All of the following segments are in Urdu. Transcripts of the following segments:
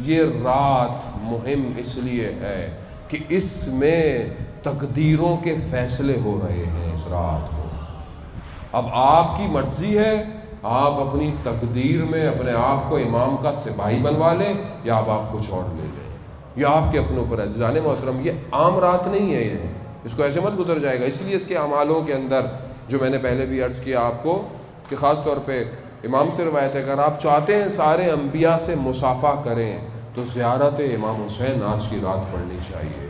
یہ رات مہم اس لیے ہے کہ اس میں تقدیروں کے فیصلے ہو رہے ہیں اس رات کو۔ اب آپ کی مرضی ہے، آپ اپنی تقدیر میں اپنے آپ کو امام کا سپاہی بنوا لیں یا آپ کچھ اور لے لیں، یہ آپ کے اپنے اوپر ہے۔ عزیزان محترم، یہ عام رات نہیں ہے، یہ اس کو ایسے مت گزر جائے گا۔ اس لیے اس کے اعمالوں کے اندر جو میں نے پہلے بھی عرض کیا آپ کو کہ خاص طور پہ امام سے روایت ہے، اگر آپ چاہتے ہیں سارے انبیاء سے مصافحہ کریں تو زیارت امام حسین آج کی رات پڑھنی چاہیے۔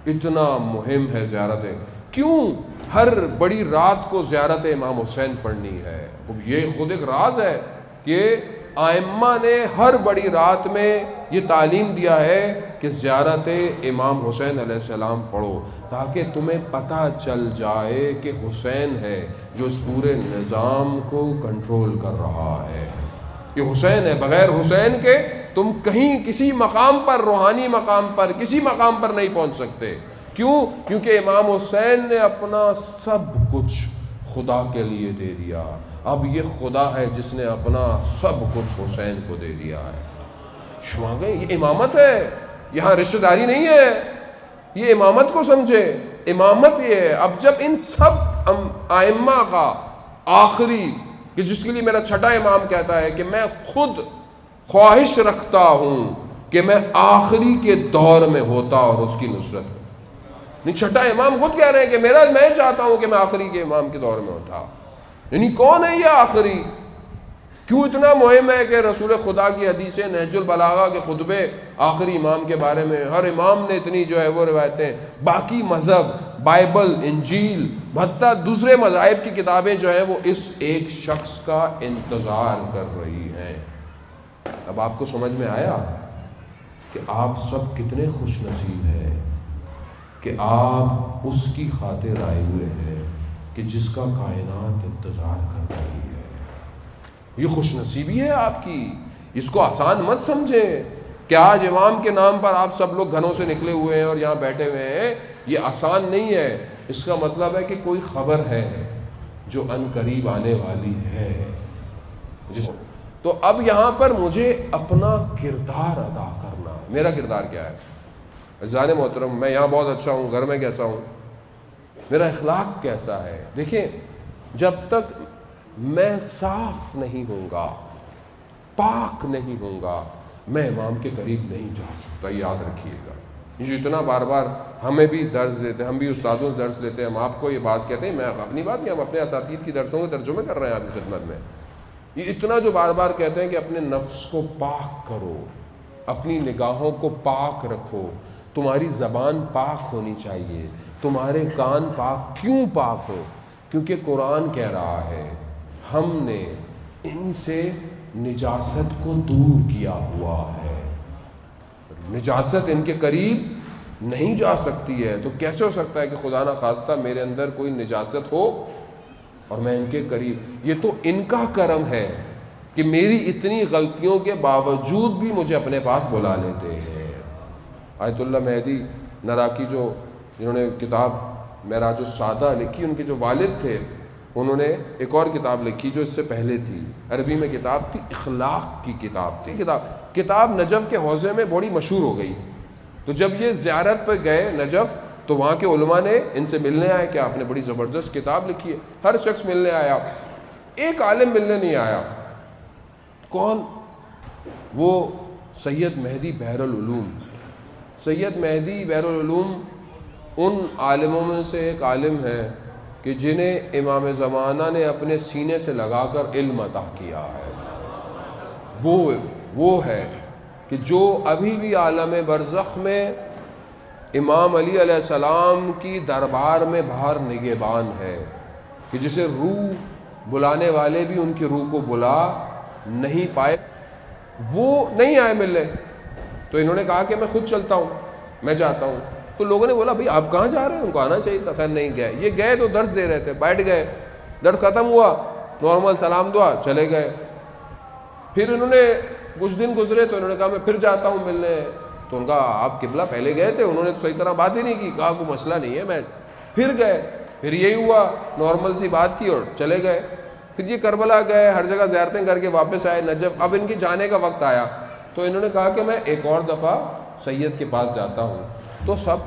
اتنا مہم ہے زیارت۔ کیوں ہر بڑی رات کو زیارت امام حسین پڑھنی ہے؟ یہ خود ایک راز ہے کہ ائمہ نے ہر بڑی رات میں یہ تعلیم دیا ہے کہ زیارت امام حسین علیہ السلام پڑھو، تاکہ تمہیں پتہ چل جائے کہ حسین ہے جو اس پورے نظام کو کنٹرول کر رہا ہے۔ یہ حسین ہے، بغیر حسین کے تم کہیں کسی مقام پر، روحانی مقام پر، کسی مقام پر نہیں پہنچ سکتے۔ کیوں؟ کیونکہ امام حسین نے اپنا سب کچھ خدا کے لیے دے دیا۔ اب یہ خدا ہے جس نے اپنا سب کچھ حسین کو دے دیا ہے۔ شما گئے، یہ امامت ہے، یہاں رشتہ داری نہیں ہے، یہ امامت کو سمجھے۔ امامت یہ ہے۔ اب جب ان سب ائمہ کا آخری، کہ جس کے لیے میرا چھٹا امام کہتا ہے کہ میں خود خواہش رکھتا ہوں کہ میں آخری کے دور میں ہوتا اور اس کی نصرت، نہیں، چھٹا امام خود کہہ رہے ہیں کہ میں چاہتا ہوں کہ میں آخری کے امام کے دور میں ہوتا۔ یعنی کون ہے یہ آخری؟ کیوں اتنا مہم ہے کہ رسول خدا کی حدیث نہج البلاغہ کے خطبے آخری امام کے بارے میں، ہر امام نے اتنی جو ہے وہ روایتیں، باقی مذہب، بائبل، انجیل، حتیٰ دوسرے مذاہب کی کتابیں جو ہیں وہ اس ایک شخص کا انتظار کر رہی ہیں۔ اب آپ کو سمجھ میں آیا کہ آپ سب کتنے خوش نصیب ہیں کہ آپ اس کی خاطر آئے ہوئے ہیں کہ جس کا کائنات انتظار کر رہی ہے۔ یہ خوش نصیبی ہے آپ کی، اس کو آسان مت سمجھیں کہ آج امام کے نام پر آپ سب لوگ گھروں سے نکلے ہوئے ہیں اور یہاں بیٹھے ہوئے ہیں۔ یہ آسان نہیں ہے۔ اس کا مطلب ہے کہ کوئی خبر ہے جو ان قریب آنے والی ہے۔ تو اب یہاں پر مجھے اپنا کردار ادا کرنا، میرا کردار کیا ہے؟ عزیزان محترم، میں یہاں بہت اچھا ہوں، گھر میں کیسا ہوں، میرا اخلاق کیسا ہے؟ دیکھیں، جب تک میں صاف نہیں ہوں گا، پاک نہیں ہوں گا، میں امام کے قریب نہیں جا سکتا۔ یاد رکھیے گا، جتنا بار بار ہمیں بھی درس دیتے ہیں، ہم بھی استادوں سے درس لیتے ہیں، ہم آپ کو یہ بات کہتے ہیں، میں اپنی بات نہیں، ہم اپنے اساتذہ کی درسوں کے ترجمے کر رہے ہیں آپ کی خدمت میں۔ یہ اتنا جو بار بار کہتے ہیں کہ اپنے نفس کو پاک کرو، اپنی نگاہوں کو پاک رکھو، تمہاری زبان پاک ہونی چاہیے، تمہارے کان پاک۔ کیوں پاک ہو؟ کیونکہ قرآن کہہ رہا ہے ہم نے ان سے نجاست کو دور کیا ہوا ہے، نجاست ان کے قریب نہیں جا سکتی ہے۔ تو کیسے ہو سکتا ہے کہ خدا نہ خواستہ میرے اندر کوئی نجاست ہو اور میں ان کے قریب؟ یہ تو ان کا کرم ہے کہ میری اتنی غلطیوں کے باوجود بھی مجھے اپنے پاس بلا لیتے ہیں۔ آیت اللہ مہدی نراکی جنہوں نے کتاب معراج السعادہ لکھی، ان کے جو والد تھے انہوں نے ایک اور کتاب لکھی جو اس سے پہلے تھی، عربی میں کتاب تھی، اخلاق کی کتاب تھی۔ کتاب نجف کے حوزے میں بڑی مشہور ہو گئی۔ تو جب یہ زیارت پہ گئے نجف تو وہاں کے علماء نے ان سے ملنے آئے کہ آپ نے بڑی زبردست کتاب لکھی ہے۔ ہر شخص ملنے آیا، ایک عالم ملنے نہیں آیا۔ کون؟ وہ سید مہدی بحر العلوم۔ سید مہدی بحر العلوم ان عالموں میں سے ایک عالم ہے کہ جنہیں امام زمانہ نے اپنے سینے سے لگا کر علم عطا کیا ہے۔ وہ ہے کہ جو ابھی بھی عالم برزخ میں امام علی علیہ السلام کی دربار میں باہر نگہبان ہے، کہ جسے روح بلانے والے بھی ان کی روح کو بلا نہیں پائے، وہ نہیں آئے ملنے۔ تو انہوں نے کہا کہ میں خود چلتا ہوں، میں جاتا ہوں۔ تو لوگوں نے بولا بھئی آپ کہاں جا رہے ہیں؟ ان کو آنا چاہیے تھا۔ خیر نہیں گئے۔ یہ گئے تو درس دے رہے تھے، بیٹھ گئے، درس ختم ہوا، نارمل سلام دعا، چلے گئے۔ پھر انہوں نے کچھ دن گزرے تو انہوں نے کہا میں پھر جاتا ہوں ملنے۔ تو ان کا آپ قبلہ پہلے گئے تھے، انہوں نے تو صحیح طرح بات ہی نہیں کی، کہا کوئی مسئلہ نہیں ہے، میں پھر گئے۔ پھر یہی ہوا، نارمل سی بات کی اور چلے گئے۔ پھر یہ کربلا گئے، ہر جگہ زیارتیں کر کے واپس آئے نجف۔ اب ان کے جانے کا وقت آیا تو انہوں نے کہا کہ میں ایک اور دفعہ سید کے پاس جاتا ہوں. تو سب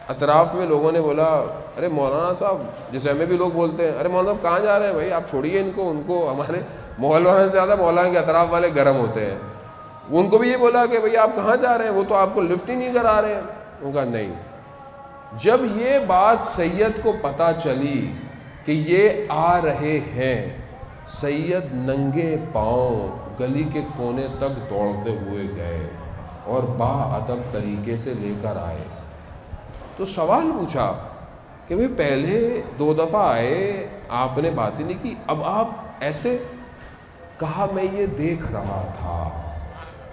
اطراف میں لوگوں نے بولا ارے مولانا صاحب، جیسے ہمیں بھی لوگ بولتے ہیں ارے مولانا صاحب کہاں جا رہے ہیں بھائی، آپ چھوڑیے ان کو ہمارے محل والوں سے زیادہ مولانا کے اطراف والے گرم ہوتے ہیں. ان کو بھی یہ بولا کہ بھئی آپ کہاں جا رہے ہیں، وہ تو آپ کو لفٹ ہی نہیں کرا رہے ہیں. ان کا نہیں. جب یہ بات سید کو پتہ چلی کہ یہ آ رہے ہیں، سید ننگے پاؤں گلی کے کونے تک دوڑتے ہوئے گئے اور با ادب طریقے سے لے کر آئے. تو سوال پوچھا کہ بھئی پہلے 2 دفعہ آئے آپ نے بات ہی نہیں کی، اب آپ ایسے؟ کہا میں یہ دیکھ رہا تھا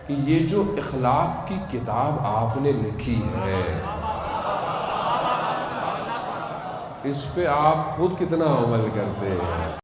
کہ یہ جو اخلاق کی کتاب آپ نے لکھی ہے اس پہ آپ خود کتنا عمل کرتے ہیں.